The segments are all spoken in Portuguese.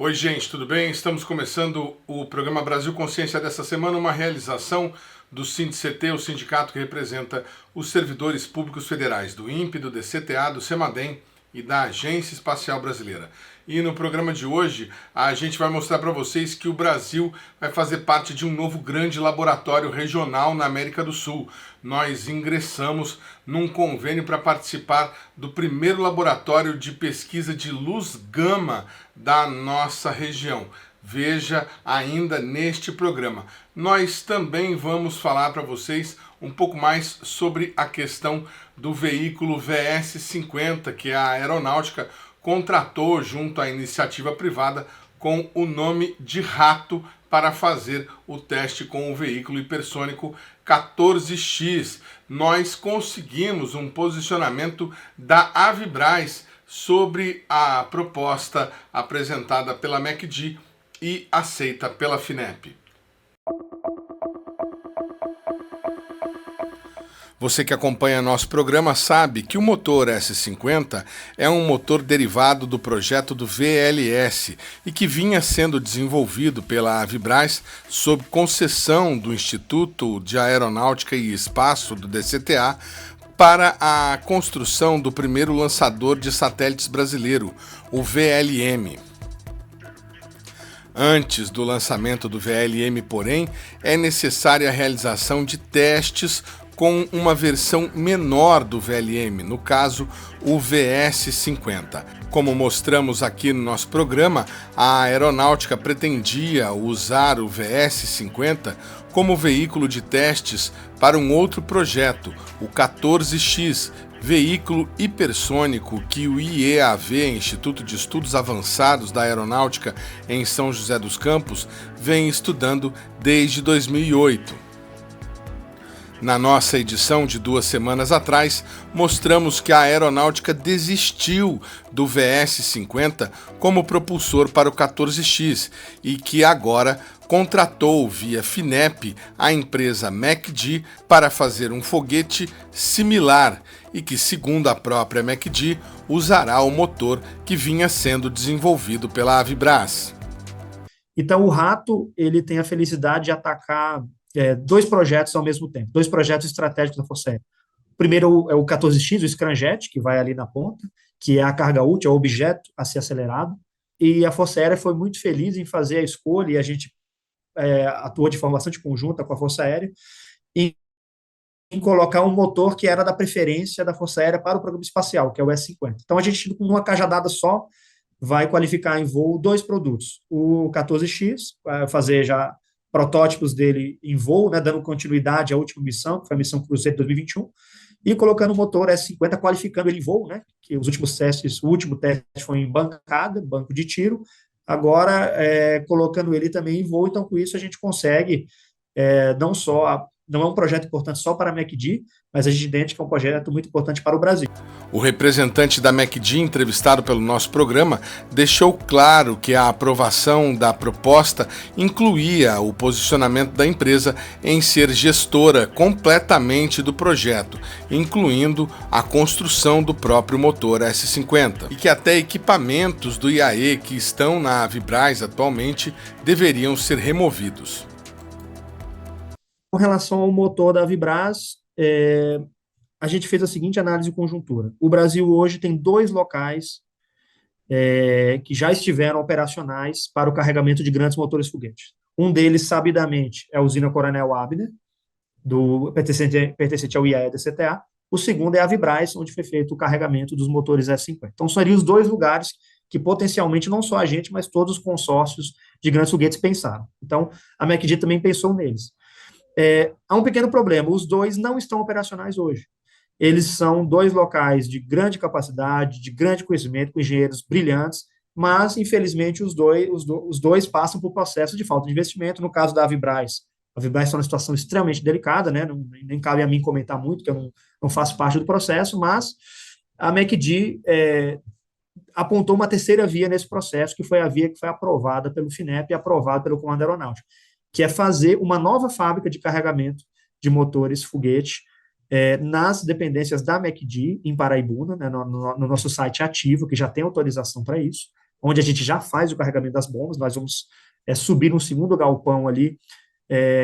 Oi, gente, tudo bem? Estamos começando o programa Brasil Consciência dessa semana, uma realização do SINDCT, o sindicato que representa os servidores públicos federais do INPE, do DCTA, do CEMADEM e da Agência Espacial Brasileira. E no programa de hoje, a gente vai mostrar para vocês que o Brasil vai fazer parte de um novo grande laboratório regional na América do Sul. Nós ingressamos num convênio para participar do primeiro laboratório de pesquisa de luz gama da nossa região. Veja ainda neste programa. Nós também vamos falar para vocês um pouco mais sobre a questão do veículo VS-50, que a aeronáutica contratou junto à iniciativa privada com o nome de Rato para fazer o teste com o veículo hipersônico 14X. Nós conseguimos um posicionamento da Avibraz sobre a proposta apresentada pela MECD e aceita pela FINEP. Você que acompanha nosso programa sabe que o motor S50 é um motor derivado do projeto do VLS e que vinha sendo desenvolvido pela Avibraz sob concessão do Instituto de Aeronáutica e Espaço do DCTA para a construção do primeiro lançador de satélites brasileiro, o VLM. Antes do lançamento do VLM, porém, é necessária a realização de testes com uma versão menor do VLM, no caso, o VS-50. Como mostramos aqui no nosso programa, a aeronáutica pretendia usar o VS-50 como veículo de testes para um outro projeto, o 14X, veículo hipersônico que o IEAV, Instituto de Estudos Avançados da Aeronáutica em São José dos Campos, vem estudando desde 2008. Na nossa edição de 2 semanas atrás, mostramos que a aeronáutica desistiu do VS-50 como propulsor para o 14X e que agora contratou via FINEP a empresa MECD para fazer um foguete similar e que, segundo a própria MECD, usará o motor que vinha sendo desenvolvido pela Avibraz. Então, o Rato ele tem a felicidade de atacar 2 projetos ao mesmo tempo, 2 projetos estratégicos da Força Aérea. O primeiro é o 14X, o Scramjet, que vai ali na ponta, que é a carga útil, é o objeto a ser acelerado, e a Força Aérea foi muito feliz em fazer a escolha, e a gente atuou de forma bastante conjunta com a Força Aérea, em colocar um motor que era da preferência da Força Aérea para o programa espacial, que é o S-50. Então, a gente, com uma cajadada só, vai qualificar em voo 2 produtos. O 14X, vai fazer já protótipos dele em voo, né, dando continuidade à última missão, que foi a missão Cruzeiro de 2021, e colocando o motor S-50, qualificando ele em voo, né, que os últimos testes, o último teste foi em bancada, banco de tiro, agora colocando ele também em voo, então com isso a gente consegue não é um projeto importante só para a MECD, mas a gente entende que é um projeto muito importante para o Brasil. O representante da MECD, entrevistado pelo nosso programa, deixou claro que a aprovação da proposta incluía o posicionamento da empresa em ser gestora completamente do projeto, incluindo a construção do próprio motor S-50, e que até equipamentos do IAE que estão na Avibraz atualmente deveriam ser removidos. Com relação ao motor da Avibraz, a gente fez a seguinte análise de conjuntura. O Brasil hoje tem 2 locais que já estiveram operacionais para o carregamento de grandes motores foguetes. Um deles, sabidamente, é a usina Coronel Abner, pertencente ao IAE-DCTA. O segundo é a Avibraz, onde foi feito o carregamento dos motores S-50. Então, seriam os 2 lugares que potencialmente não só a gente, mas todos os consórcios de grandes foguetes pensaram. Então, a MECD também pensou neles. Há um pequeno problema, os 2 não estão operacionais hoje. Eles são 2 locais de grande capacidade, de grande conhecimento, com engenheiros brilhantes, mas, infelizmente, os dois passam por processo de falta de investimento. No caso da Avibraz, a Avibraz está numa situação extremamente delicada, né? Nem cabe a mim comentar muito, que eu não faço parte do processo, mas a MECD apontou uma terceira via nesse processo, que foi a via que foi aprovada pelo FINEP e aprovada pelo Comando Aeronáutico, que é fazer uma nova fábrica de carregamento de motores foguete nas dependências da MECD, em Paraibuna, né, no nosso site ativo, que já tem autorização para isso, onde a gente já faz o carregamento das bombas. Nós vamos subir um segundo galpão ali,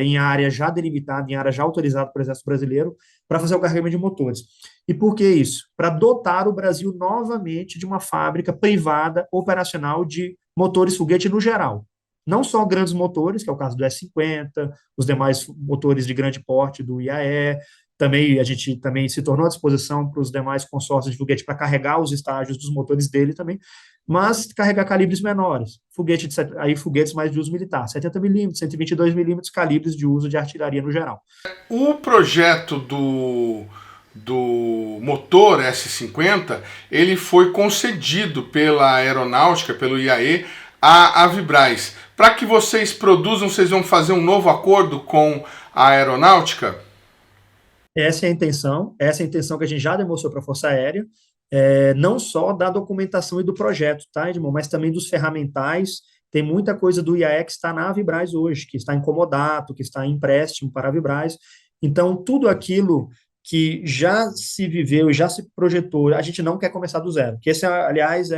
em área já delimitada, em área já autorizada pelo Exército Brasileiro, para fazer o carregamento de motores. E por que isso? Para dotar o Brasil novamente de uma fábrica privada operacional de motores foguete no geral. Não só grandes motores, que é o caso do S-50, os demais motores de grande porte do IAE, também a gente também se tornou à disposição para os demais consórcios de foguete para carregar os estágios dos motores dele também, mas carregar calibres menores, foguetes mais de uso militar, 70 milímetros, 122 milímetros, calibres de uso de artilharia no geral. O projeto do motor S-50, ele foi concedido pela Aeronáutica, pelo IAE, à Avibraz. Para que vocês produzam, vocês vão fazer um novo acordo com a Aeronáutica? Essa é a intenção que a gente já demonstrou para a Força Aérea, não só da documentação e do projeto, tá, Edmond, mas também dos ferramentais. Tem muita coisa do IAE que está na Avibraz hoje, que está em comodato, que está em empréstimo para a Avibraz. Então, tudo aquilo que já se viveu e já se projetou, a gente não quer começar do zero, que esse, aliás,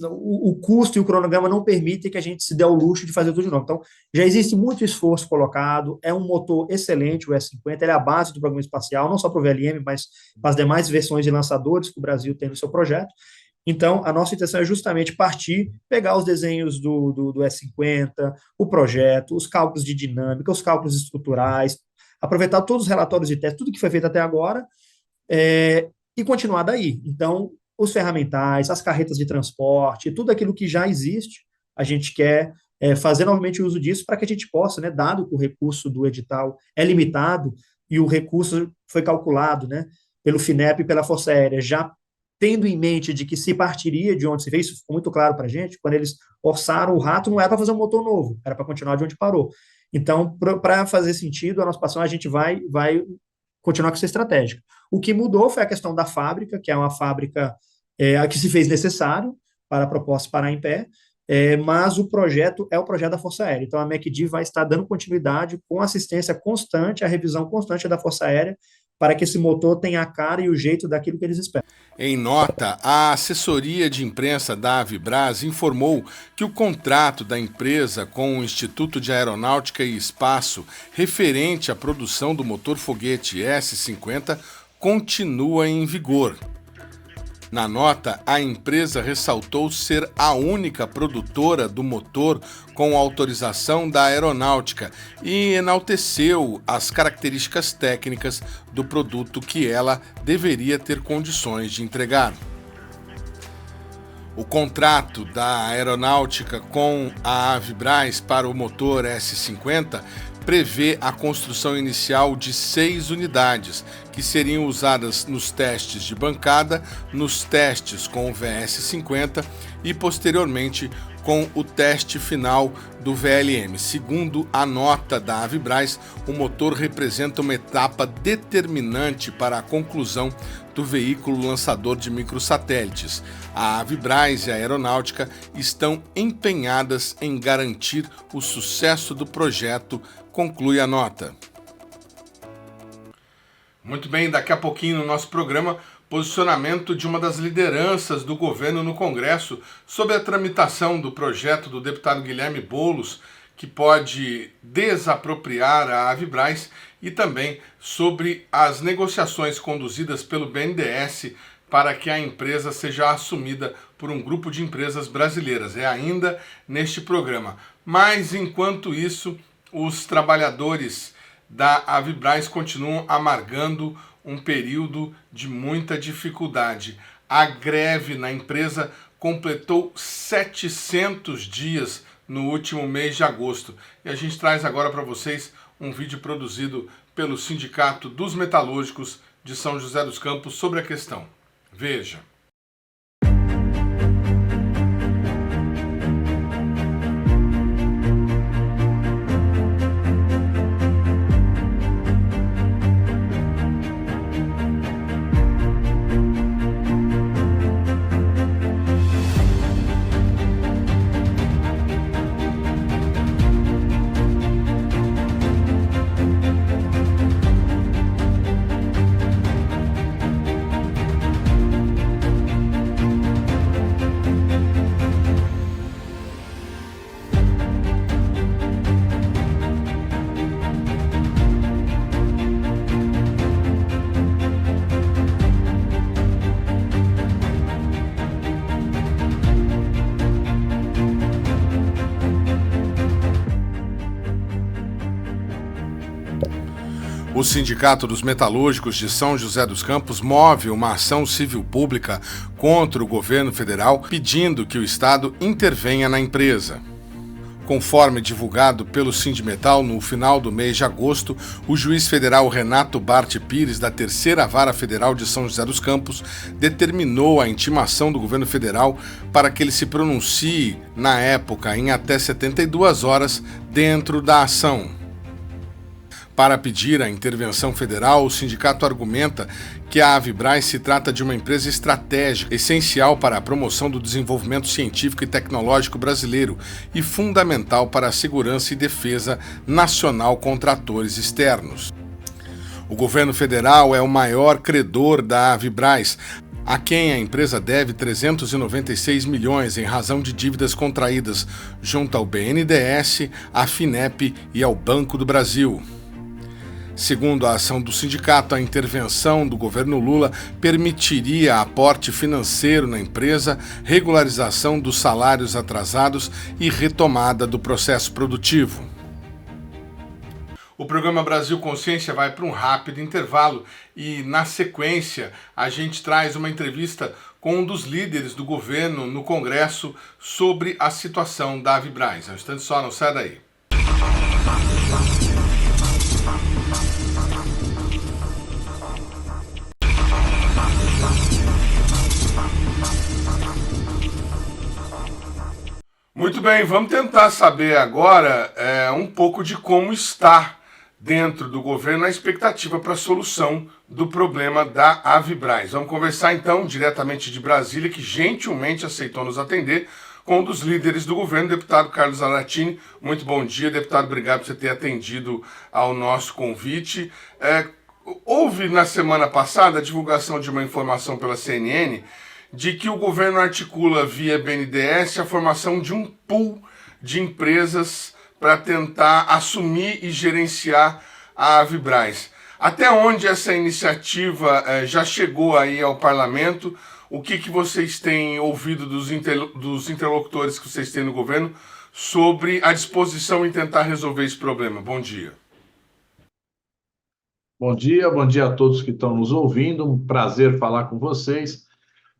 o custo e o cronograma não permitem que a gente se dê ao luxo de fazer tudo de novo. Então, já existe muito esforço colocado, é um motor excelente, o S-50, ele é a base do programa espacial, não só para o VLM, mas para as demais versões de lançadores que o Brasil tem no seu projeto. Então, a nossa intenção é justamente partir, pegar os desenhos do S-50, o projeto, os cálculos de dinâmica, os cálculos estruturais, aproveitar todos os relatórios de teste, tudo que foi feito até agora, e continuar daí. Então, os ferramentais, as carretas de transporte, tudo aquilo que já existe, a gente quer fazer novamente uso disso para que a gente possa, né, dado que o recurso do edital é limitado e o recurso foi calculado, né, pelo FINEP e pela Força Aérea, já tendo em mente de que se partiria de onde se fez, isso ficou muito claro para a gente, quando eles orçaram o rato, não era para fazer um motor novo, era para continuar de onde parou. Então, para fazer sentido, a nossa participação, a gente vai continuar com essa estratégia. O que mudou foi a questão da fábrica, que é uma fábrica que se fez necessário para a proposta parar em pé, mas o projeto é o projeto da Força Aérea. Então, a MECD vai estar dando continuidade com assistência constante, a revisão constante da Força Aérea, para que esse motor tenha a cara e o jeito daquilo que eles esperam. Em nota, a assessoria de imprensa da Avibraz informou que o contrato da empresa com o Instituto de Aeronáutica e Espaço referente à produção do motor foguete S-50 continua em vigor. Na nota, a empresa ressaltou ser a única produtora do motor com autorização da Aeronáutica e enalteceu as características técnicas do produto que ela deveria ter condições de entregar. O contrato da Aeronáutica com a Avibraz para o motor S-50 prevê a construção inicial de 6 unidades, que seriam usadas nos testes de bancada, nos testes com o VS-50 e, posteriormente, com o teste final do VLM. Segundo a nota da Avibraz, o motor representa uma etapa determinante para a conclusão do veículo lançador de microsatélites. A Avibraz e a Aeronáutica estão empenhadas em garantir o sucesso do projeto, conclui a nota. Muito bem, daqui a pouquinho no nosso programa, posicionamento de uma das lideranças do governo no Congresso sobre a tramitação do projeto do deputado Guilherme Boulos, que pode desapropriar a Avibraz, e também sobre as negociações conduzidas pelo BNDES para que a empresa seja assumida por um grupo de empresas brasileiras. É ainda neste programa. Mas, enquanto isso, os trabalhadores da Avibraz continuam amargando um período de muita dificuldade. A greve na empresa completou 700 dias no último mês de agosto. E a gente traz agora para vocês um vídeo produzido pelo Sindicato dos Metalúrgicos de São José dos Campos sobre a questão. Veja. O Sindicato dos Metalúrgicos de São José dos Campos move uma ação civil pública contra o governo federal, pedindo que o Estado intervenha na empresa. Conforme divulgado pelo Sindimetal no final do mês de agosto, o juiz federal Renato Bart Pires, da Terceira Vara Federal de São José dos Campos, determinou a intimação do governo federal para que ele se pronuncie, na época, em até 72 horas dentro da ação. Para pedir a intervenção federal, o sindicato argumenta que a Avibraz se trata de uma empresa estratégica, essencial para a promoção do desenvolvimento científico e tecnológico brasileiro e fundamental para a segurança e defesa nacional contra atores externos. O governo federal é o maior credor da Avibraz, a quem a empresa deve 396 milhões em razão de dívidas contraídas junto ao BNDES, à FINEP e ao Banco do Brasil. Segundo a ação do sindicato, a intervenção do governo Lula permitiria aporte financeiro na empresa, regularização dos salários atrasados e retomada do processo produtivo. O programa Brasil Consciência vai para um rápido intervalo e, na sequência, a gente traz uma entrevista com um dos líderes do governo no Congresso sobre a situação da Avibraz. Um instante só, não sai daí. Muito bem, vamos tentar saber agora um pouco de como está dentro do governo a expectativa para a solução do problema da Avibraz. Vamos conversar então diretamente de Brasília, que gentilmente aceitou nos atender, com um dos líderes do governo, o deputado Carlos Zaratini. Muito bom dia, deputado, obrigado por você ter atendido ao nosso convite. Houve na semana passada a divulgação de uma informação pela CNN de que o governo articula via BNDES a formação de um pool de empresas para tentar assumir e gerenciar a Avibraz. Até onde essa iniciativa já chegou aí ao parlamento? O que vocês têm ouvido dos interlocutores que vocês têm no governo sobre a disposição em tentar resolver esse problema? Bom dia. Bom dia a todos que estão nos ouvindo. Um prazer falar com vocês.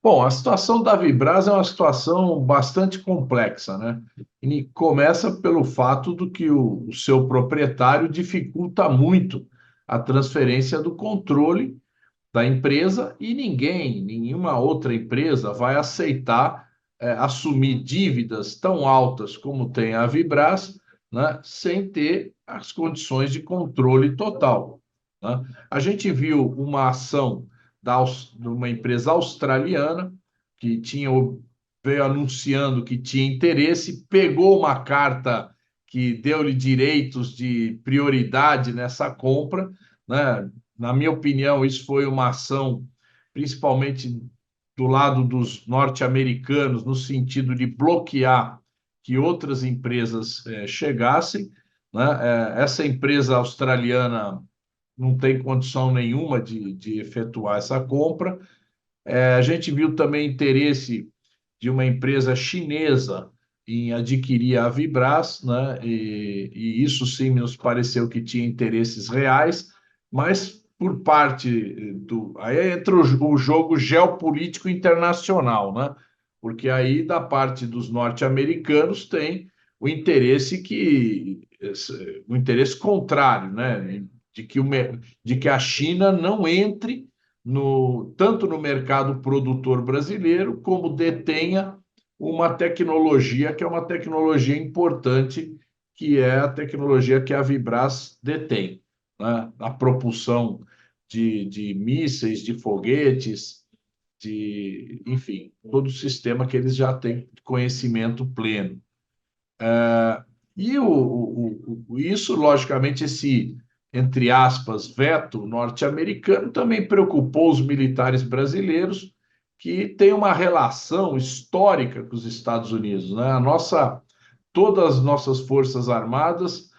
Bom, a situação da Avibraz é uma situação bastante complexa, né? E começa pelo fato do que o seu proprietário dificulta muito a transferência do controle da empresa e nenhuma outra empresa vai aceitar assumir dívidas tão altas como tem a Avibraz, né, sem ter as condições de controle total, né? A gente viu uma ação de uma empresa australiana que veio anunciando que tinha interesse, pegou uma carta que deu-lhe direitos de prioridade nessa compra, né? Na minha opinião, isso foi uma ação principalmente do lado dos norte-americanos, no sentido de bloquear que outras empresas chegassem, né? Essa empresa australiana não tem condição nenhuma de efetuar essa compra. A gente viu também interesse de uma empresa chinesa em adquirir a Avibraz, né? E isso sim nos pareceu que tinha interesses reais, mas por parte do... Aí entra o jogo geopolítico internacional, né? Porque aí da parte dos norte-americanos tem o interesse contrário, né? De que a China não entre tanto no mercado produtor brasileiro, como detenha uma tecnologia que é uma tecnologia importante, que é a tecnologia que a Avibraz detém, né? A propulsão de mísseis, de foguetes, enfim, todo o sistema que eles já têm conhecimento pleno. E isso, logicamente, entre aspas, veto norte-americano também preocupou os militares brasileiros, que têm uma relação histórica com os Estados Unidos, né? Todas as nossas forças armadas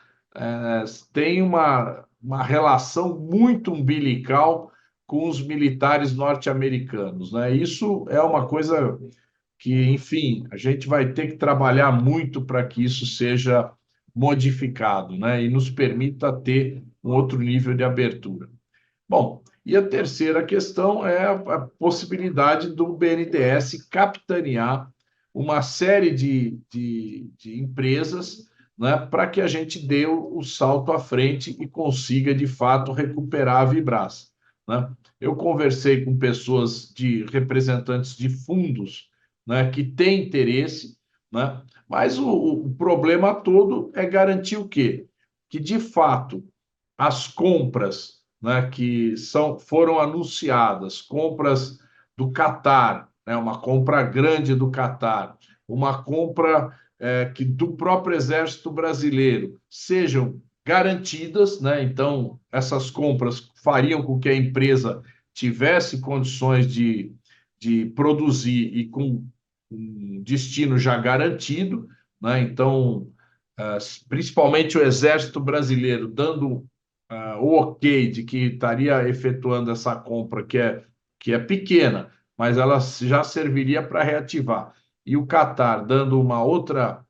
têm uma relação muito umbilical com os militares norte-americanos, né? Isso é uma coisa que, enfim, a gente vai ter que trabalhar muito para que isso seja modificado, né? E nos permita ter um outro nível de abertura. Bom, e a terceira questão é a possibilidade do BNDES capitanear uma série de empresas, né, para que a gente dê o salto à frente e consiga, de fato, recuperar a Vibraz, né? Eu conversei com pessoas representantes de fundos, né, que têm interesse, né, mas o problema todo é garantir o quê? Que, de fato, as compras, né, foram anunciadas, compras do Catar, né, uma compra grande do Catar, uma compra do próprio Exército Brasileiro, sejam garantidas, né? Então, essas compras fariam com que a empresa tivesse condições de produzir e com um destino já garantido, né? Então, principalmente o Exército Brasileiro dando o ok de que estaria efetuando essa compra, que é pequena, mas ela já serviria para reativar. E o Catar dando uma outra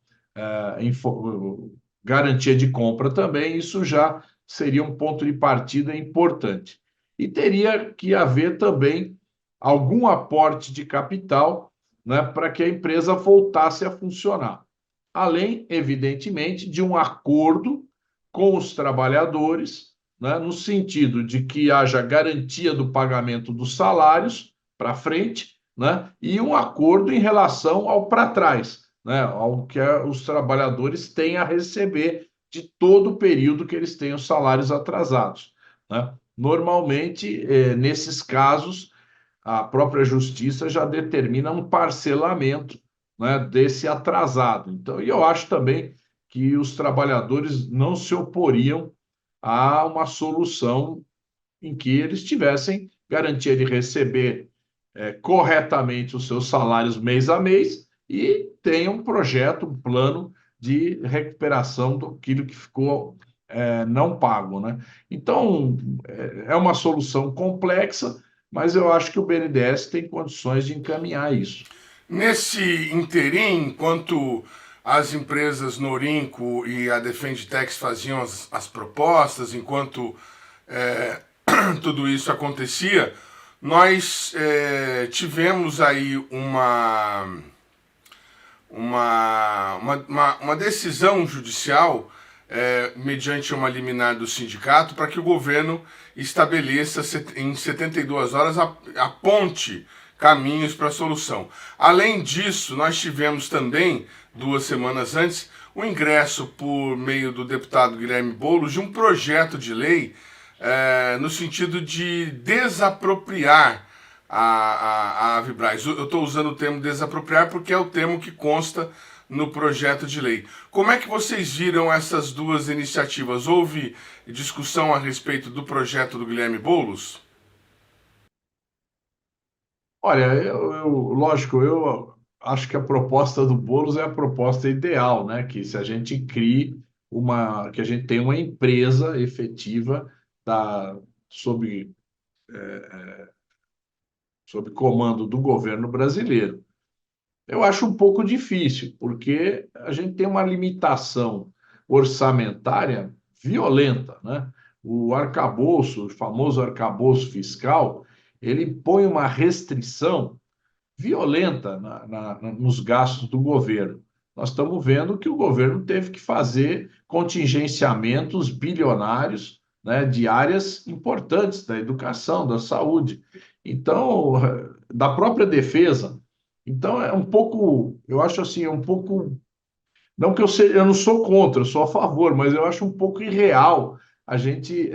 garantia de compra também, isso já seria um ponto de partida importante. E teria que haver também algum aporte de capital, né, para que a empresa voltasse a funcionar. Além, evidentemente, de um acordo com os trabalhadores, né, no sentido de que haja garantia do pagamento dos salários para frente, né, e um acordo em relação ao para trás, né, ao que os trabalhadores têm a receber de todo o período que eles têm os salários atrasados, né? Normalmente, nesses casos, a própria justiça já determina um parcelamento, né, desse atrasado. Então, e eu acho também que os trabalhadores não se oporiam a uma solução em que eles tivessem garantia de receber corretamente os seus salários mês a mês e tenham um projeto, um plano de recuperação daquilo que ficou não pago, né? Então, é uma solução complexa, mas eu acho que o BNDES tem condições de encaminhar isso. Nesse interim, enquanto as empresas Norinco e a Defenditex faziam as propostas, enquanto tudo isso acontecia, nós tivemos aí uma decisão judicial mediante uma liminar do sindicato para que o governo estabeleça em 72 horas aponte caminhos para a solução. Além disso, nós tivemos também, 2 semanas antes, o ingresso por meio do deputado Guilherme Boulos de um projeto de lei no sentido de desapropriar a Vibraz. Eu estou usando o termo desapropriar porque é o termo que consta no projeto de lei. Como é que vocês viram essas duas iniciativas? Houve discussão a respeito do projeto do Guilherme Boulos? Olha, lógico, eu acho que a proposta do Boulos é a proposta ideal, né? Que se a gente crie que a gente tenha uma empresa efetiva da, sob, sob comando do governo brasileiro. Eu acho um pouco difícil, porque a gente tem uma limitação orçamentária violenta, né? O arcabouço, o famoso arcabouço fiscal, ele põe uma restrição violenta nos gastos do governo. Nós estamos vendo que o governo teve que fazer contingenciamentos bilionários, né, de áreas importantes da educação, da saúde, então, da própria defesa. Então, é um pouco, eu acho assim, é um pouco não que eu não sou contra, eu sou a favor, mas eu acho um pouco irreal a gente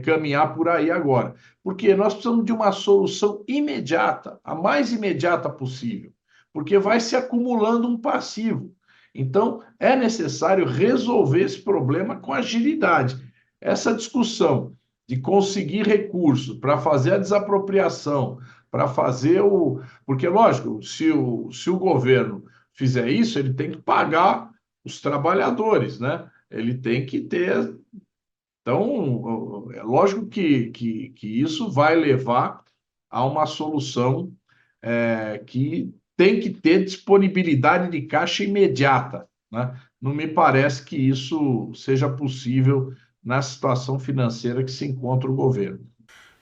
caminhar por aí agora. Porque nós precisamos de uma solução imediata, a mais imediata possível, porque vai se acumulando um passivo. Então, é necessário resolver esse problema com agilidade. Essa discussão de conseguir recursos para fazer a desapropriação, para fazer o. Porque, lógico, se o governo fizer isso, ele tem que pagar os trabalhadores, né? Ele tem que ter. Então, é lógico que isso vai levar a uma solução que tem que ter disponibilidade de caixa imediata, né? Não me parece que isso seja possível na situação financeira que se encontra o governo.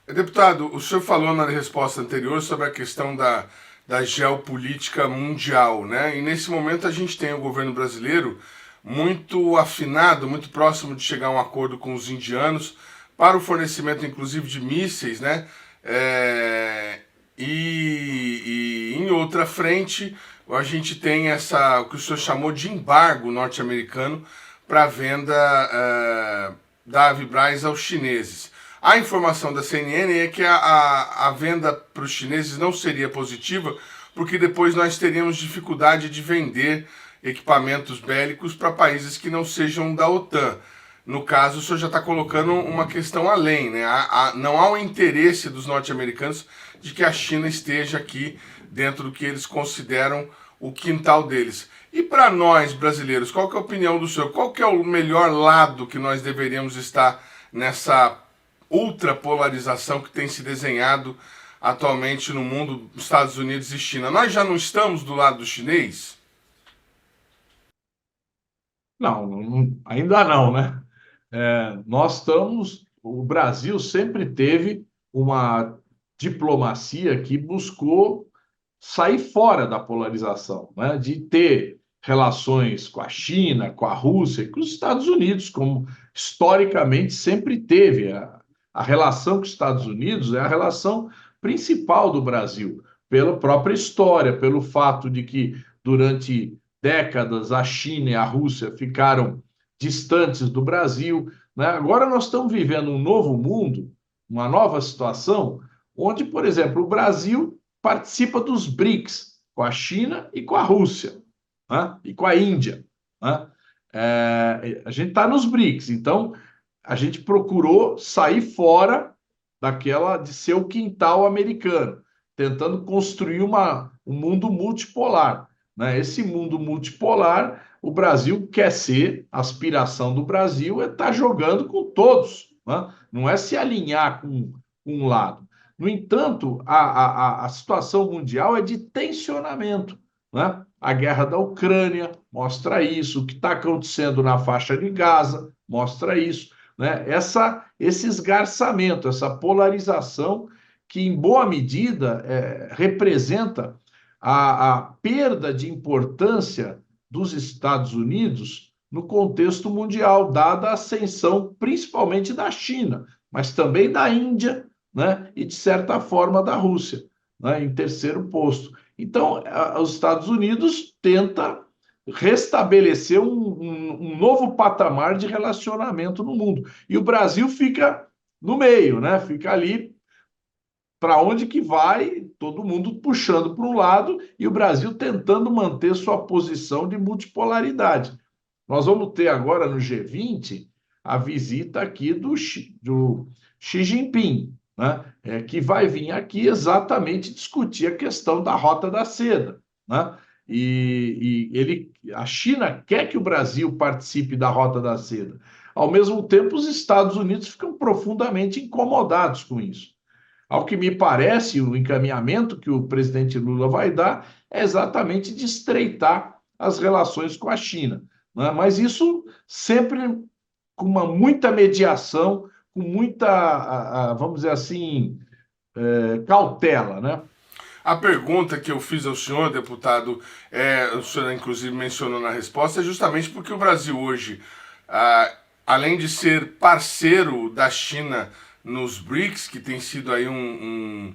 Deputado, o senhor falou na resposta anterior sobre a questão da geopolítica mundial, né? E nesse momento a gente tem o governo brasileiro muito afinado, muito próximo de chegar a um acordo com os indianos para o fornecimento, inclusive, de mísseis, né? E em outra frente, a gente tem o que o senhor chamou de embargo norte-americano para a venda da Avibraz aos chineses. A informação da CNN é que a venda para os chineses não seria positiva, porque depois nós teríamos dificuldade de vender equipamentos bélicos para países que não sejam da OTAN. No caso, o senhor já está colocando uma questão além, né? Não há o interesse dos norte-americanos de que a China esteja aqui dentro do que eles consideram o quintal deles. E para nós, brasileiros, qual que é a opinião do senhor? Qual que é o melhor lado que nós deveríamos estar nessa ultrapolarização que tem se desenhado atualmente no mundo, Estados Unidos e China? Nós já não estamos do lado do chinês? Não, ainda não, né? Nós estamos. O Brasil sempre teve uma diplomacia que buscou sair fora da polarização, né? De ter relações com a China, com a Rússia e com os Estados Unidos, como historicamente sempre teve. A relação com os Estados Unidos é a relação principal do Brasil, pela própria história, pelo fato de que durante décadas a China e a Rússia ficaram distantes do Brasil, né? Agora nós estamos vivendo um novo mundo, uma nova situação, onde, por exemplo, o Brasil participa dos BRICS, com a China e com a Rússia, né? E com a Índia, né? A gente está nos BRICS, então a gente procurou sair fora daquela de ser o quintal americano, tentando construir um mundo multipolar, né? Esse mundo multipolar, o Brasil quer ser, a aspiração do Brasil é estar jogando com todos, né? Não é se alinhar com um lado. No entanto, a situação mundial é de tensionamento, né? A guerra da Ucrânia mostra isso, o que está acontecendo na faixa de Gaza mostra isso, né? Esse esgarçamento, essa polarização que, em boa medida, representa a perda de importância dos Estados Unidos no contexto mundial, dada a ascensão principalmente da China, mas também da Índia, né? E, de certa forma, da Rússia, né? Em terceiro posto. Então, os Estados Unidos tenta restabelecer um novo patamar de relacionamento no mundo. E o Brasil fica no meio, né? Fica ali para onde que vai, todo mundo puxando para um lado e o Brasil tentando manter sua posição de multipolaridade. Nós vamos ter agora no G20 a visita aqui do Xi Jinping, né? Que vai vir aqui exatamente discutir a questão da Rota da Seda, né? A China quer que o Brasil participe da Rota da Seda. Ao mesmo tempo, os Estados Unidos ficam profundamente incomodados com isso. Ao que me parece, o encaminhamento que o presidente Lula vai dar é exatamente de estreitar as relações com a China, né? Mas isso sempre com muita mediação, com muita, vamos dizer assim, cautela, né? A pergunta que eu fiz ao senhor, deputado, o senhor inclusive mencionou na resposta, é justamente porque o Brasil hoje, além de ser parceiro da China nos BRICS, que tem sido aí um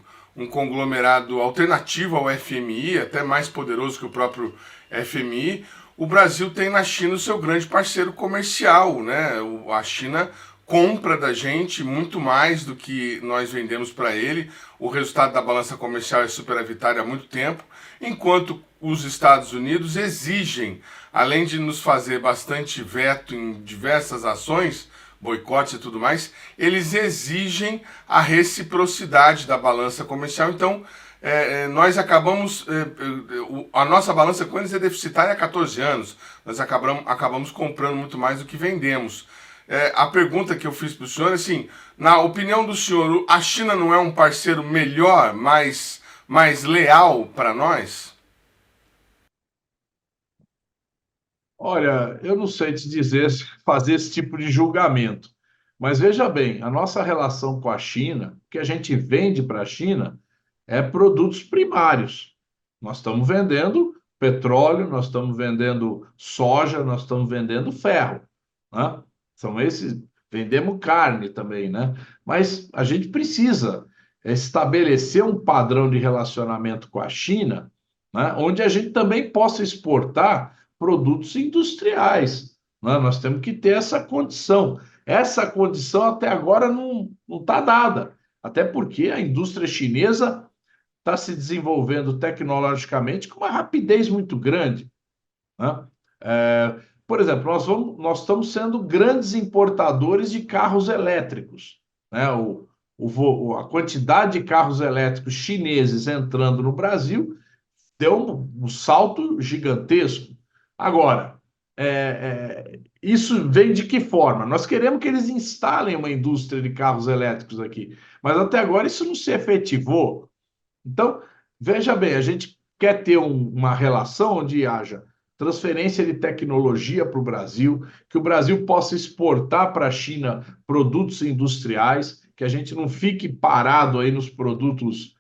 conglomerado alternativo ao FMI, até mais poderoso que o próprio FMI, o Brasil tem na China o seu grande parceiro comercial, né? A China compra da gente muito mais do que nós vendemos para ele. O resultado da balança comercial é superavitário há muito tempo, enquanto os Estados Unidos exigem, além de nos fazer bastante veto em diversas ações, boicotes e tudo mais, eles exigem a reciprocidade da balança comercial. Então, nós acabamos, a nossa balança com eles é deficitária há 14 anos, nós acabamos comprando muito mais do que vendemos. A pergunta que eu fiz para o senhor é assim, na opinião do senhor, a China não é um parceiro melhor, mais leal para nós? Olha, eu não sei te dizer, fazer esse tipo de julgamento. Mas veja bem, a nossa relação com a China, o que a gente vende para a China é produtos primários. Nós estamos vendendo petróleo, nós estamos vendendo soja, nós estamos vendendo ferro, né? São esses, vendemos carne também, né? Mas a gente precisa estabelecer um padrão de relacionamento com a China, né? Onde a gente também possa exportar produtos industriais, né? Nós temos que ter essa condição. Essa condição até agora não está dada, até porque a indústria chinesa está se desenvolvendo tecnologicamente com uma rapidez muito grande, né? Por exemplo, nós estamos sendo grandes importadores de carros elétricos, né? A quantidade de carros elétricos chineses entrando no Brasil deu um salto gigantesco. Agora, isso vem de que forma? Nós queremos que eles instalem uma indústria de carros elétricos aqui, mas até agora isso não se efetivou. Então, veja bem, a gente quer ter uma relação onde haja transferência de tecnologia para o Brasil, que o Brasil possa exportar para a China produtos industriais, que a gente não fique parado aí nos produtos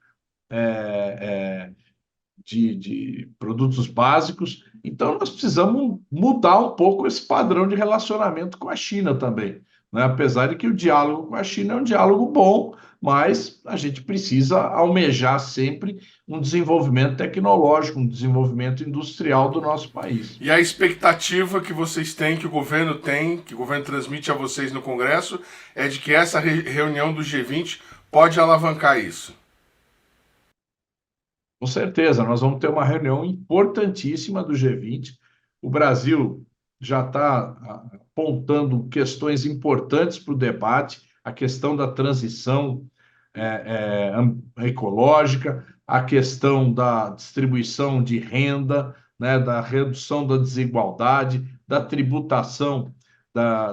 de produtos básicos. Então, nós precisamos mudar um pouco esse padrão de relacionamento com a China também, né? Apesar de que o diálogo com a China é um diálogo bom, mas a gente precisa almejar sempre um desenvolvimento tecnológico, um desenvolvimento industrial do nosso país. E a expectativa que vocês têm, que o governo tem, que o governo transmite a vocês no Congresso, é de que essa reunião do G20 pode alavancar isso. Com certeza, nós vamos ter uma reunião importantíssima do G20. O Brasil já está apontando questões importantes para o debate, a questão da transição ecológica, a questão da distribuição de renda, né, da redução da desigualdade, da tributação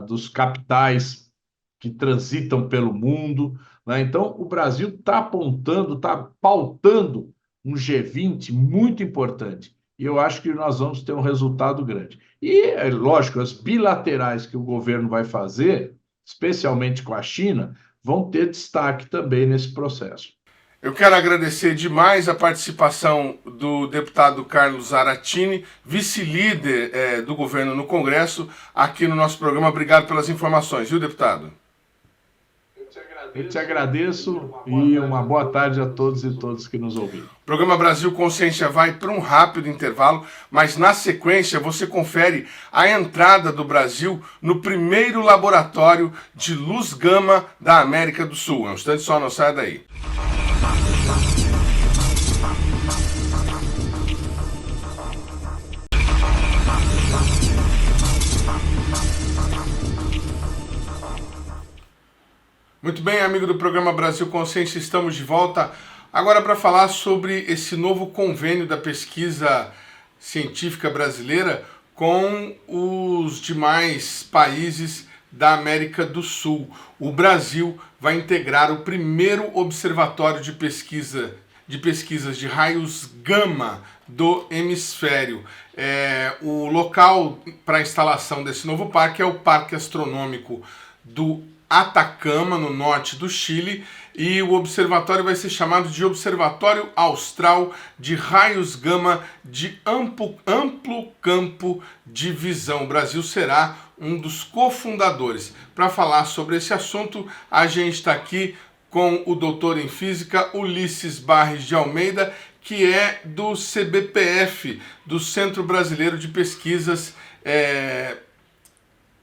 dos capitais que transitam pelo mundo, né? Então, o Brasil está apontando, está pautando um G20 muito importante. E eu acho que nós vamos ter um resultado grande. E, lógico, as bilaterais que o governo vai fazer, especialmente com a China, vão ter destaque também nesse processo. Eu quero agradecer demais a participação do deputado Carlos Zaratini, vice-líder do governo no Congresso, aqui no nosso programa. Obrigado pelas informações, viu, deputado? Eu te agradeço e uma boa tarde a todos e todas que nos ouviram. O programa Brasil Consciência vai para um rápido intervalo, mas na sequência você confere a entrada do Brasil no primeiro laboratório de luz gama da América do Sul. É um instante só, não saia daí. Muito bem, amigo do programa Brasil Consciência, estamos de volta agora para falar sobre esse novo convênio da pesquisa científica brasileira com os demais países da América do Sul. O Brasil vai integrar o primeiro observatório de pesquisas de raios gama do hemisfério. O local para a instalação desse novo parque é o Parque Astronômico do Atacama, no norte do Chile, e o observatório vai ser chamado de Observatório Austral de Raios Gama de Amplo Campo de Visão. O Brasil será um dos cofundadores. Para falar sobre esse assunto, a gente está aqui com o doutor em Física Ulisses Barres de Almeida, que é do CBPF, do Centro Brasileiro de Pesquisas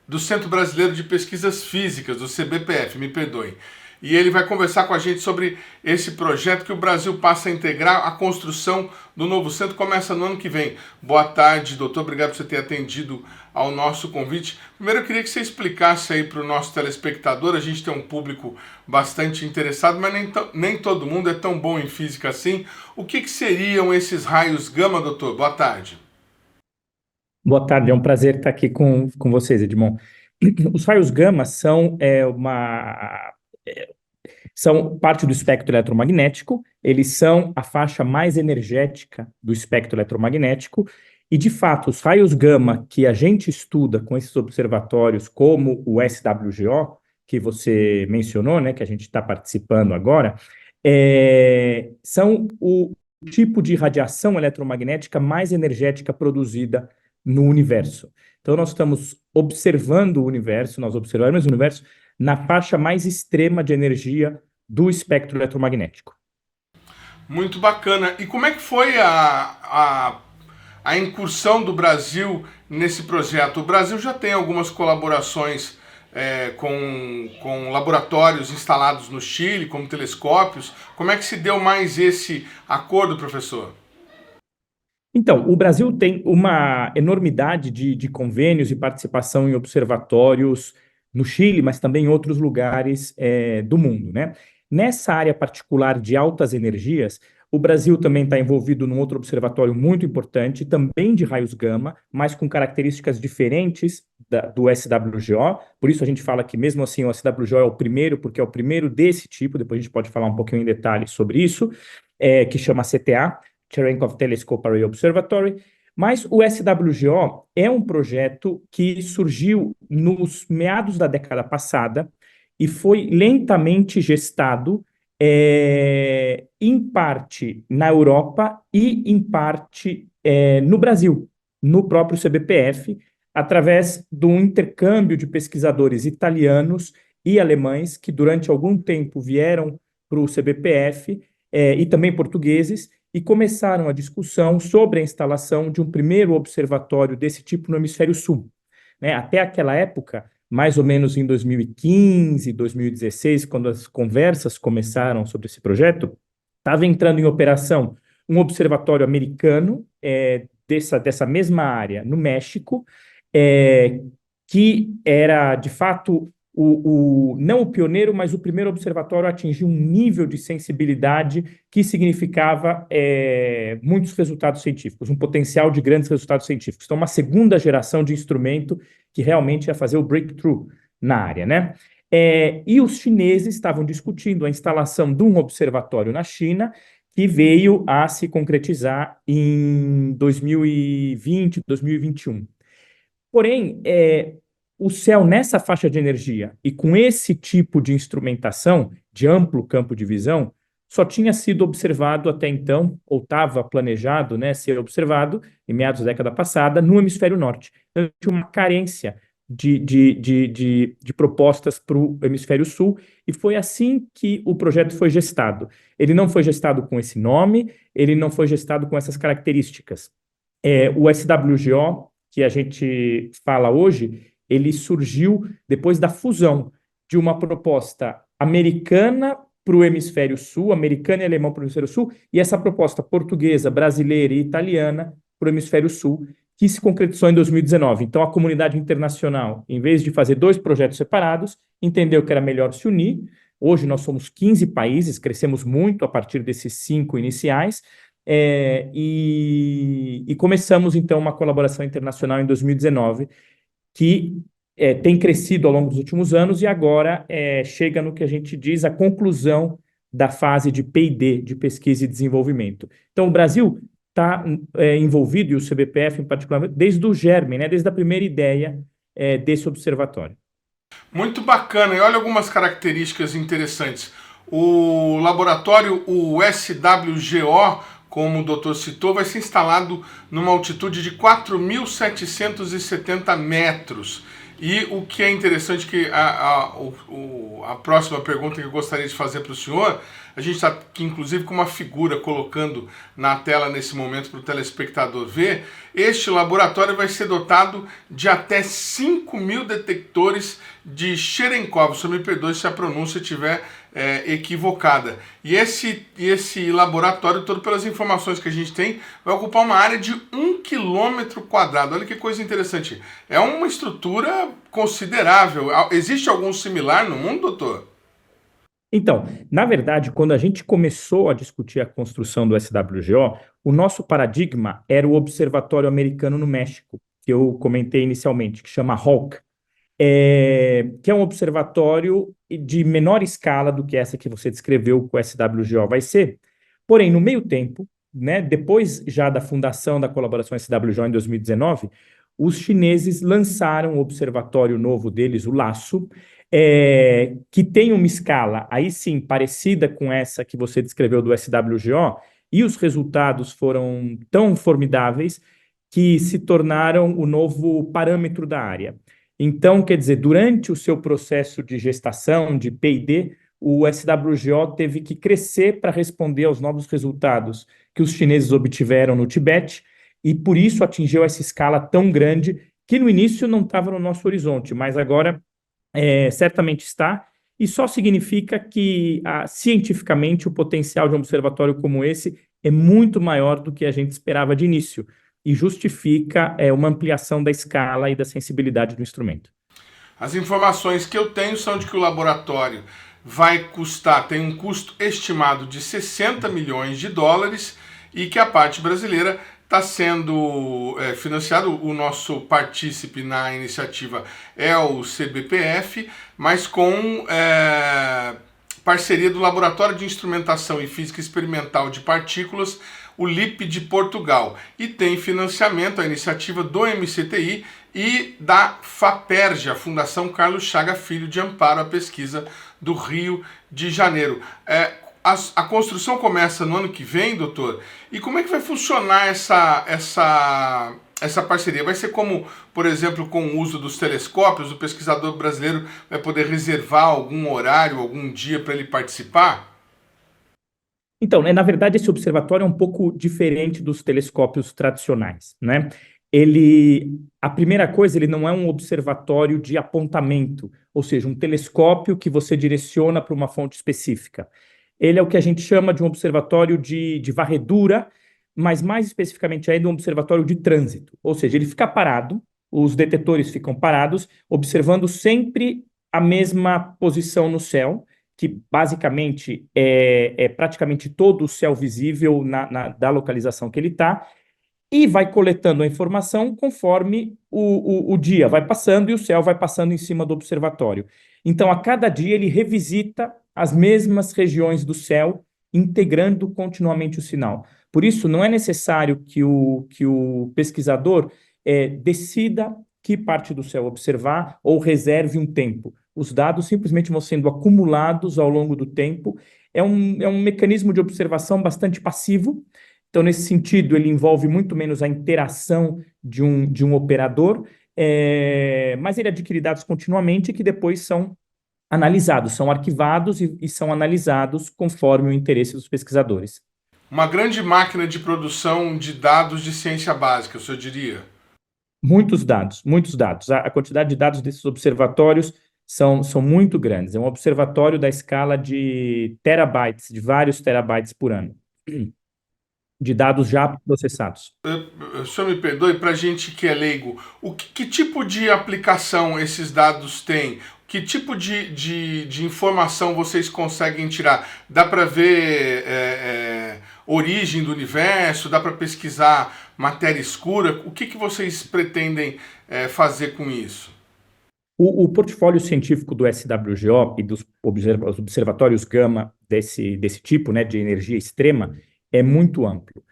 do Centro Brasileiro de Pesquisas Físicas, do CBPF, me perdoem. E ele vai conversar com a gente sobre esse projeto que o Brasil passa a integrar. A construção do novo centro começa no ano que vem. Boa tarde, doutor. Obrigado por você ter atendido ao nosso convite. Primeiro, eu queria que você explicasse aí para o nosso telespectador. A gente tem um público bastante interessado, mas nem todo mundo é tão bom em física assim. O que seriam esses raios gama, doutor? Boa tarde. Boa tarde, é um prazer estar aqui com vocês, Edmond. Os raios gama são são parte do espectro eletromagnético, eles são a faixa mais energética do espectro eletromagnético, e de fato, os raios gama que a gente estuda com esses observatórios, como o SWGO, que você mencionou, né, que a gente está participando agora, são o tipo de radiação eletromagnética mais energética produzida no universo. Então, nós estamos observando o universo, nós observamos o universo na faixa mais extrema de energia do espectro eletromagnético. Muito bacana. E como é que foi a incursão do Brasil nesse projeto? O Brasil já tem algumas colaborações com laboratórios instalados no Chile, como telescópios. Como é que se deu mais esse acordo, professor? Então, o Brasil tem uma enormidade de convênios e participação em observatórios no Chile, mas também em outros lugares do mundo, né? Nessa área particular de altas energias, o Brasil também está envolvido num outro observatório muito importante, também de raios gama, mas com características diferentes do SWGO. Por isso a gente fala que, mesmo assim, o SWGO é o primeiro, porque é o primeiro desse tipo, depois a gente pode falar um pouquinho em detalhes sobre isso, que chama CTA, Cherenkov Telescope Array Observatory. Mas o SWGO é um projeto que surgiu nos meados da década passada e foi lentamente gestado, em parte na Europa e em parte no Brasil, no próprio CBPF, através do intercâmbio de pesquisadores italianos e alemães que durante algum tempo vieram para o CBPF, e também portugueses, e começaram a discussão sobre a instalação de um primeiro observatório desse tipo no Hemisfério Sul, né? Até aquela época, mais ou menos em 2015, 2016, quando as conversas começaram sobre esse projeto, estava entrando em operação um observatório americano dessa mesma área no México, que era, de fato, não o pioneiro, mas o primeiro observatório a atingir um nível de sensibilidade que significava muitos resultados científicos, um potencial de grandes resultados científicos. Então, uma segunda geração de instrumento que realmente ia fazer o breakthrough na área, né? E os chineses estavam discutindo a instalação de um observatório na China, que veio a se concretizar em 2020, 2021. Porém, o céu nessa faixa de energia e com esse tipo de instrumentação de amplo campo de visão só tinha sido observado até então, ou estava planejado, né, ser observado em meados da década passada no hemisfério norte. Então, tinha uma carência de propostas para o hemisfério sul, e foi assim que o projeto foi gestado. Ele não foi gestado com esse nome, ele não foi gestado com essas características. O SWGO, que a gente fala hoje, ele surgiu depois da fusão de uma proposta americana para o hemisfério sul, americana e alemã para o hemisfério sul, e essa proposta portuguesa, brasileira e italiana para o hemisfério sul, que se concretizou em 2019. Então, a comunidade internacional, em vez de fazer dois projetos separados, entendeu que era melhor se unir. Hoje nós somos 15 países, crescemos muito a partir desses 5 iniciais, e começamos, então, uma colaboração internacional em 2019, que tem crescido ao longo dos últimos anos e agora chega no que a gente diz a conclusão da fase de P&D, de pesquisa e desenvolvimento. Então, o Brasil está envolvido, e o CBPF em particular, desde o germe, né, desde a primeira ideia desse observatório. Muito bacana, e olha algumas características interessantes. O laboratório, o SWGO, como o doutor citou, vai ser instalado numa altitude de 4.770 metros. E o que é interessante que a próxima pergunta que eu gostaria de fazer para o senhor, a gente está aqui inclusive com uma figura colocando na tela nesse momento para o telespectador ver. Este laboratório vai ser dotado de até 5.000 detectores de Cherenkov, só me perdoe se a pronúncia estiver equivocada. E esse laboratório, todo pelas informações que a gente tem, vai ocupar uma área de 1 quilômetro quadrado. Olha que coisa interessante. É uma estrutura considerável. Existe algum similar no mundo, doutor? Então, na verdade, quando a gente começou a discutir a construção do SWGO, o nosso paradigma era o Observatório Americano no México, que eu comentei inicialmente, que chama HAWC, que é um observatório de menor escala do que essa que você descreveu que o SWGO vai ser. Porém, no meio tempo, né, depois já da fundação da colaboração SWGO em 2019, os chineses lançaram o observatório novo deles, o LASSO, que tem uma escala, aí sim, parecida com essa que você descreveu do SWGO, e os resultados foram tão formidáveis que se tornaram o novo parâmetro da área. Então, quer dizer, durante o seu processo de gestação, de P&D, o SWGO teve que crescer para responder aos novos resultados que os chineses obtiveram no Tibete, e por isso atingiu essa escala tão grande, que no início não estava no nosso horizonte, mas agora certamente está, e só significa que, cientificamente, o potencial de um observatório como esse é muito maior do que a gente esperava de início, e justifica uma ampliação da escala e da sensibilidade do instrumento. As informações que eu tenho são de que o laboratório vai custar, tem um custo estimado de 60 milhões de dólares e que a parte brasileira está sendo financiado. O nosso partícipe na iniciativa é o CBPF, mas com parceria do Laboratório de Instrumentação e Física Experimental de Partículas, o LIP de Portugal, e tem financiamento, a iniciativa do MCTI e da FAPERJ, a Fundação Carlos Chaga Filho de Amparo à Pesquisa do Rio de Janeiro. A construção começa no ano que vem, doutor, e como é que vai funcionar essa parceria? Vai ser como, por exemplo, com o uso dos telescópios, o pesquisador brasileiro vai poder reservar algum horário, algum dia para ele participar? Então, na verdade, esse observatório é um pouco diferente dos telescópios tradicionais, né? A primeira coisa, ele não é um observatório de apontamento, ou seja, um telescópio que você direciona para uma fonte específica. Ele é o que a gente chama de um observatório de varredura, mas mais especificamente ainda um observatório de trânsito, ou seja, ele fica parado, os detetores ficam parados, observando sempre a mesma posição no céu, que basicamente é praticamente todo o céu visível da localização que ele está, e vai coletando a informação conforme o dia vai passando e o céu vai passando em cima do observatório. Então, a cada dia, ele revisita as mesmas regiões do céu, integrando continuamente o sinal. Por isso, não é necessário que o pesquisador decida que parte do céu observar ou reserve um tempo. Os dados simplesmente vão sendo acumulados ao longo do tempo. É um mecanismo de observação bastante passivo. Então, nesse sentido, ele envolve muito menos a interação de um operador, mas ele adquire dados continuamente que depois são analisados, são arquivados e são analisados conforme o interesse dos pesquisadores. Uma grande máquina de produção de dados de ciência básica, o senhor diria? Muitos dados, muitos dados. A quantidade de dados desses observatórios são muito grandes. É um observatório da escala de terabytes, de vários terabytes por ano, de dados já processados. O senhor me perdoe, para a gente que é leigo, que tipo de aplicação esses dados têm? Que tipo de informação vocês conseguem tirar? Dá para ver origem do universo? Dá para pesquisar matéria escura? O que vocês pretendem fazer com isso? O portfólio científico do SWGO e dos observatórios Gama desse tipo, né, de energia extrema, é muito amplo.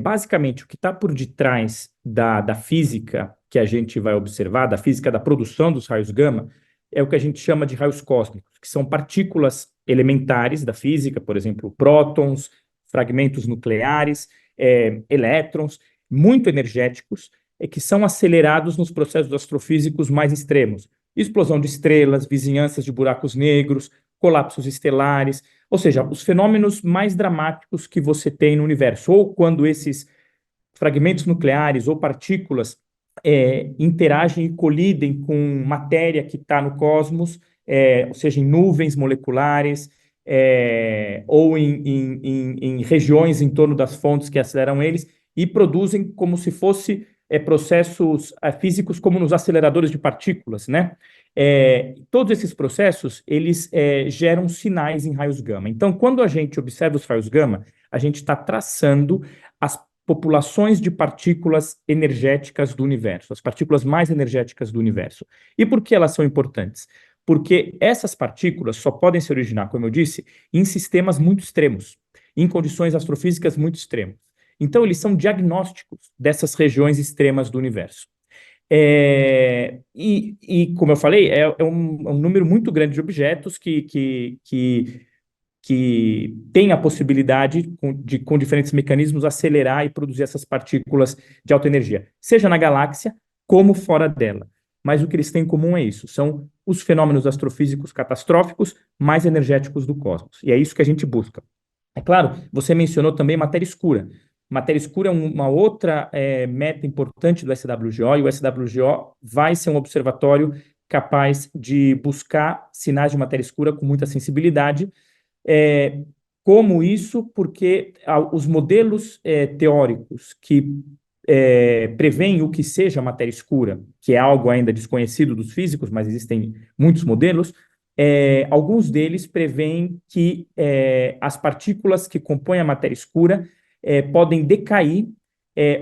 Basicamente, o que está por detrás da física que a gente vai observar, da física da produção dos raios gama, é o que a gente chama de raios cósmicos, que são partículas elementares da física, por exemplo, prótons, fragmentos nucleares, elétrons, muito energéticos, que são acelerados nos processos astrofísicos mais extremos. Explosão de estrelas, vizinhanças de buracos negros, colapsos estelares, ou seja, os fenômenos mais dramáticos que você tem no universo, ou quando esses fragmentos nucleares ou partículas interagem e colidem com matéria que está no cosmos, ou seja, em nuvens moleculares, ou em regiões em torno das fontes que aceleram eles, e produzem como se fosse processos físicos como nos aceleradores de partículas, né? Todos esses processos, eles geram sinais em raios gama. Então, quando a gente observa os raios gama, a gente está traçando as populações de partículas energéticas do universo, as partículas mais energéticas do universo. E por que elas são importantes? Porque essas partículas só podem se originar, como eu disse, em sistemas muito extremos, em condições astrofísicas muito extremas. Então, eles são diagnósticos dessas regiões extremas do universo. Como eu falei, é um número muito grande de objetos que tem a possibilidade, com diferentes mecanismos, acelerar e produzir essas partículas de alta energia, seja na galáxia como fora dela. Mas o que eles têm em comum é isso, são os fenômenos astrofísicos catastróficos mais energéticos do cosmos. E é isso que a gente busca. É claro, você mencionou também matéria escura. Matéria escura é uma outra meta importante do SWGO, e o SWGO vai ser um observatório capaz de buscar sinais de matéria escura com muita sensibilidade. Como isso? Porque os modelos teóricos que preveem o que seja matéria escura, que é algo ainda desconhecido dos físicos, mas existem muitos modelos, alguns deles preveem que as partículas que compõem a matéria escura podem decair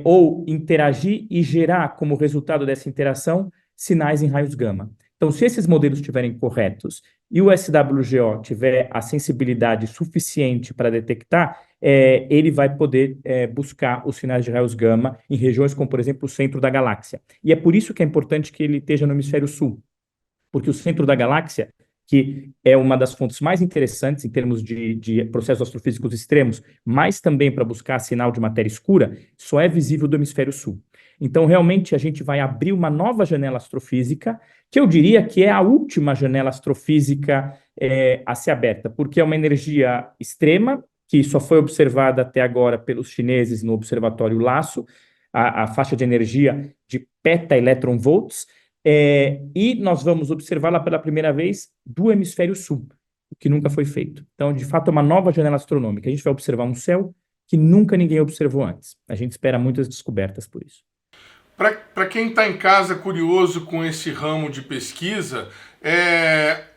ou interagir e gerar, como resultado dessa interação, sinais em raios gama. Então, se esses modelos estiverem corretos e o SWGO tiver a sensibilidade suficiente para detectar, ele vai poder buscar os sinais de raios gama em regiões como, por exemplo, o centro da galáxia. E é por isso que é importante que ele esteja no hemisfério sul, porque o centro da galáxia, que é uma das fontes mais interessantes em termos de processos astrofísicos extremos, mas também para buscar sinal de matéria escura, só é visível do hemisfério sul. Então, realmente, a gente vai abrir uma nova janela astrofísica, que eu diria que é a última janela astrofísica a ser aberta, porque é uma energia extrema, que só foi observada até agora pelos chineses no observatório LASSO, a faixa de energia de peta-electron-volts, e nós vamos observá-la pela primeira vez do hemisfério sul, o que nunca foi feito. Então, de fato, é uma nova janela astronômica. A gente vai observar um céu que nunca ninguém observou antes. A gente espera muitas descobertas por isso. Para quem está em casa curioso com esse ramo de pesquisa,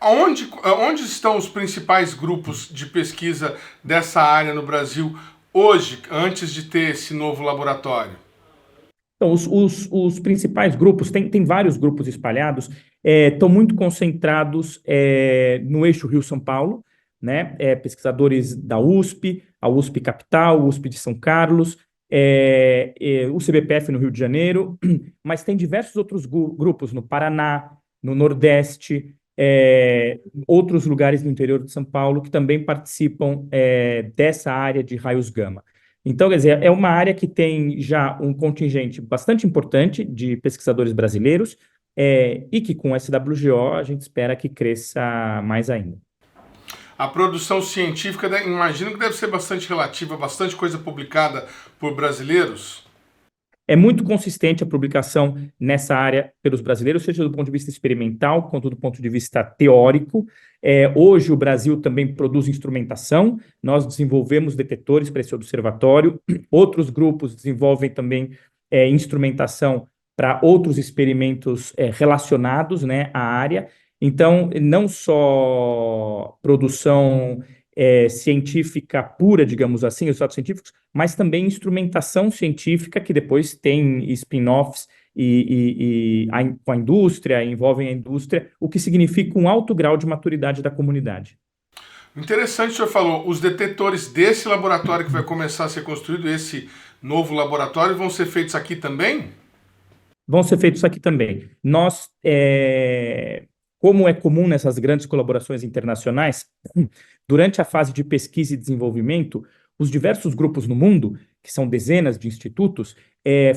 onde estão os principais grupos de pesquisa dessa área no Brasil hoje, antes de ter esse novo laboratório? Então, os principais grupos, tem vários grupos espalhados, estão muito concentrados no eixo Rio-São Paulo, né? Pesquisadores da USP, a USP Capital, a USP de São Carlos, o CBPF no Rio de Janeiro, mas tem diversos outros grupos no Paraná, no Nordeste, outros lugares no interior de São Paulo que também participam dessa área de raios gama. Então, quer dizer, é uma área que tem já um contingente bastante importante de pesquisadores brasileiros e que com o SWGO a gente espera que cresça mais ainda. A produção científica, imagino que deve ser bastante relativa, bastante coisa publicada por brasileiros. É muito consistente a publicação nessa área pelos brasileiros, seja do ponto de vista experimental, quanto do ponto de vista teórico. Hoje o Brasil também produz instrumentação, nós desenvolvemos detetores para esse observatório, outros grupos desenvolvem também instrumentação para outros experimentos relacionados, né, à área. Então, não só produção científica pura, digamos assim, resultados científicos, mas também instrumentação científica que depois tem spin-offs com a indústria, envolvem a indústria, o que significa um alto grau de maturidade da comunidade. Interessante, o senhor falou, os detetores desse laboratório que vai começar a ser construído, esse novo laboratório, vão ser feitos aqui também? Vão ser feitos aqui também. Nós, como é comum nessas grandes colaborações internacionais, durante a fase de pesquisa e desenvolvimento, os diversos grupos no mundo, que são dezenas de institutos,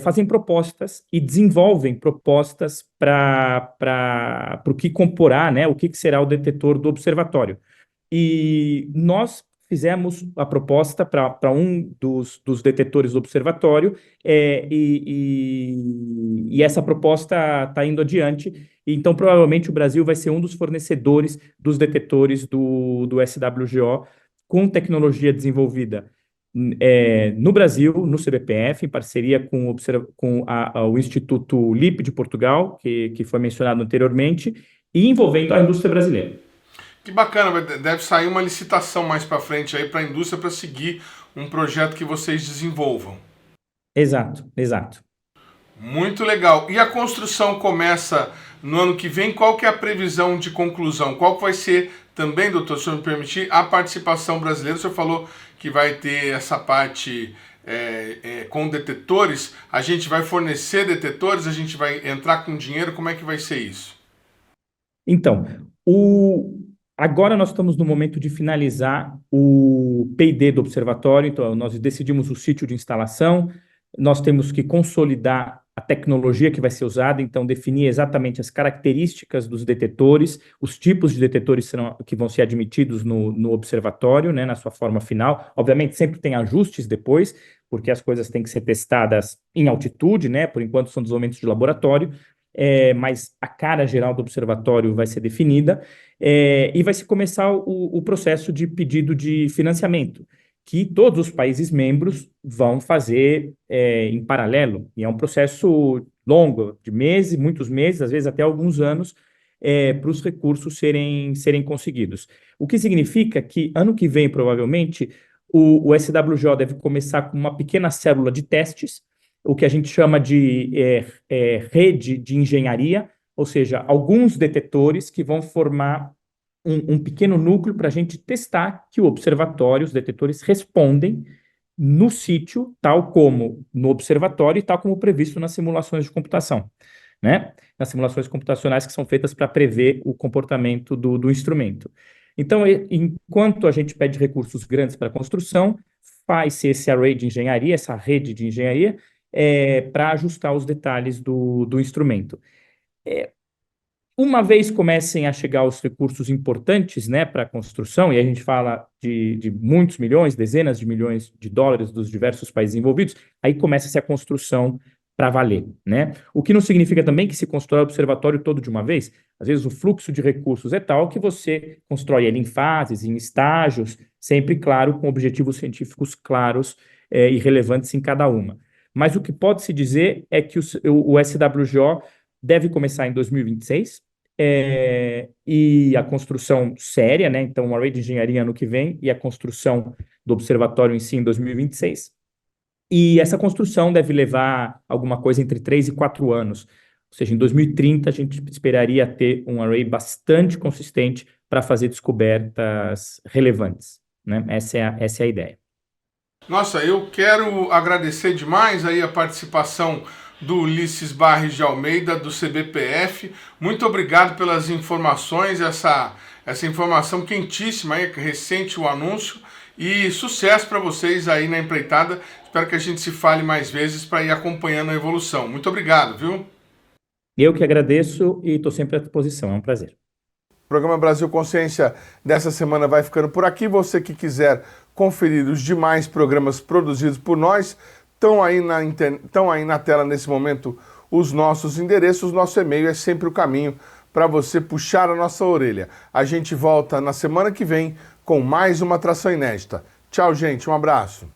fazem propostas e desenvolvem propostas para o que comporá, né, o que será o detetor do observatório. E nós fizemos a proposta para um dos detetores do observatório e essa proposta está indo adiante. Então, provavelmente, o Brasil vai ser um dos fornecedores dos detetores do SWGO com tecnologia desenvolvida no Brasil, no CBPF, em parceria com o Instituto LIP de Portugal, que foi mencionado anteriormente, e envolvendo a indústria brasileira. Que bacana, deve sair uma licitação mais para frente aí para a indústria para seguir um projeto que vocês desenvolvam. Exato, exato. Muito legal. E a construção começa no ano que vem? Qual que é a previsão de conclusão? Qual que vai ser também, doutor, se eu me permitir, a participação brasileira? O senhor falou que vai ter essa parte com detetores, a gente vai fornecer detetores, a gente vai entrar com dinheiro, como é que vai ser isso? Então, agora nós estamos no momento de finalizar o P&D do observatório, então nós decidimos o sítio de instalação, nós temos que consolidar a tecnologia que vai ser usada, então definir exatamente as características dos detetores, os tipos de detetores que vão ser admitidos no observatório, né, na sua forma final. Obviamente sempre tem ajustes depois, porque as coisas têm que ser testadas em altitude, né, por enquanto são desenvolvimentos de laboratório, mas a cara geral do observatório vai ser definida, e vai se começar o processo de pedido de financiamento, que todos os países membros vão fazer em paralelo, e é um processo longo, de meses, muitos meses, às vezes até alguns anos, para os recursos serem conseguidos. O que significa que ano que vem, provavelmente, o SWJ deve começar com uma pequena célula de testes, o que a gente chama de rede de engenharia, ou seja, alguns detetores que vão formar um pequeno núcleo para a gente testar que o observatório, os detetores respondem no sítio, tal como no observatório e tal como previsto nas simulações de computação, né? Nas simulações computacionais que são feitas para prever o comportamento do instrumento. Então, enquanto a gente pede recursos grandes para a construção, faz-se esse array de engenharia, essa rede de engenharia, para ajustar os detalhes do instrumento. Uma vez comecem a chegar os recursos importantes, né, para a construção, e a gente fala de muitos milhões, dezenas de milhões de dólares dos diversos países envolvidos, aí começa-se a construção para valer, né? O que não significa também que se constrói o observatório todo de uma vez. Às vezes o fluxo de recursos é tal que você constrói ele em fases, em estágios, sempre, claro, com objetivos científicos claros e relevantes em cada uma. Mas o que pode se dizer é que o SWJ deve começar em 2026, e a construção séria, né? Então, o array de engenharia ano que vem e a construção do observatório em si em 2026. E essa construção deve levar alguma coisa entre 3 e 4 anos. Ou seja, em 2030 a gente esperaria ter um array bastante consistente para fazer descobertas relevantes, né? Essa é a ideia. Nossa, eu quero agradecer demais aí a participação do Ulisses Barres de Almeida, do CBPF. Muito obrigado pelas informações, essa informação quentíssima aí, recente o anúncio, e sucesso para vocês aí na empreitada. Espero que a gente se fale mais vezes para ir acompanhando a evolução. Muito obrigado, viu? Eu que agradeço e estou sempre à disposição, é um prazer. O programa Brasil Consciência dessa semana vai ficando por aqui. Você que quiser conferir os demais programas produzidos por nós, estão aí na tela nesse momento os nossos endereços. Nosso e-mail é sempre o caminho para você puxar a nossa orelha. A gente volta na semana que vem com mais uma atração inédita. Tchau, gente. Um abraço.